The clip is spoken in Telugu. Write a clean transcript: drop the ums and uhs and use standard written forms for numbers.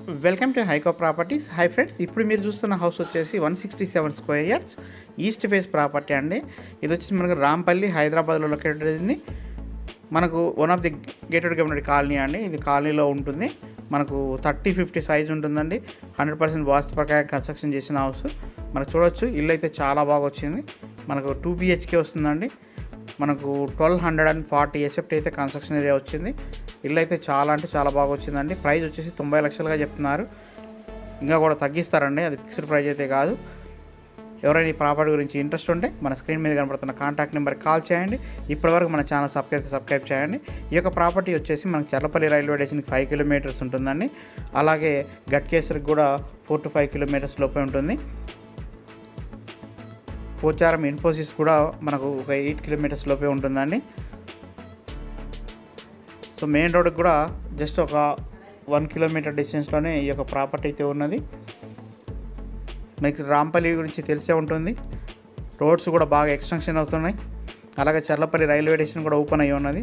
వెల్కమ్ టు హైకో ప్రాపర్టీస్. హై ఫ్రెండ్స్, ఇప్పుడు మీరు చూస్తున్న హౌస్ వచ్చేసి 167 square yards east face property అండి. ఇది వచ్చేసి మనకు రాంపల్లి, హైదరాబాద్లో లొకేటెడ్ అయింది. మనకు one of the gated community colony అండి. ఇది కాలనీలో ఉంటుంది. మనకు 30-50 సైజ్ ఉంటుందండి. 100% వాస్తు ప్రకారం కన్స్ట్రక్షన్ చేసిన హౌస్. మనకు చూడొచ్చు, ఇల్లు అయితే చాలా బాగా వచ్చింది. మనకు 2 BHK వస్తుందండి. మనకు 1240 ఎసెప్ట్ అయితే కన్స్ట్రక్షన్ ఏరియా వచ్చింది. ఇల్లు అయితే చాలా అంటే చాలా బాగా వచ్చిందండి. ప్రైస్ వచ్చేసి 90 లక్షలుగా చెప్తున్నారు. ఇంకా కూడా తగ్గిస్తారండి, అది ఫిక్స్డ్ ప్రైస్ అయితే కాదు. ఎవరైనా ఈ ప్రాపర్టీ గురించి ఇంట్రెస్ట్ ఉంటే మన స్క్రీన్ మీద కనబడుతున్న కాంటాక్ట్ నెంబర్కి కాల్ చేయండి. ఇప్పటివరకు మన ఛానల్ సబ్స్క్రైబ్ చేయండి. ఈ యొక్క ప్రాపర్టీ వచ్చేసి మనకు చర్లపల్లి రైల్వే స్టేషన్కి 5 కిలోమీటర్స్ ఉంటుందండి. అలాగే గట్కేసరికి కూడా 4 to 5 కిలోమీటర్స్ లోపే ఉంటుంది. పోచారం ఇన్ఫోసిస్ కూడా మనకు ఒక 8 కిలోమీటర్స్ లోపే ఉంటుందండి. సో మెయిన్ రోడ్కి కూడా జస్ట్ ఒక 1 కిలోమీటర్ డిస్టెన్స్లోనే ఈ యొక్క ప్రాపర్టీ అయితే ఉన్నది. మీకు రాంపల్లి గురించి తెలిసే ఉంటుంది. రోడ్స్ కూడా బాగా ఎక్స్టెన్షన్ అవుతున్నాయి. అలాగే చర్లపల్లి రైల్వే స్టేషన్ కూడా ఓపెన్ అయ్యి ఉన్నది.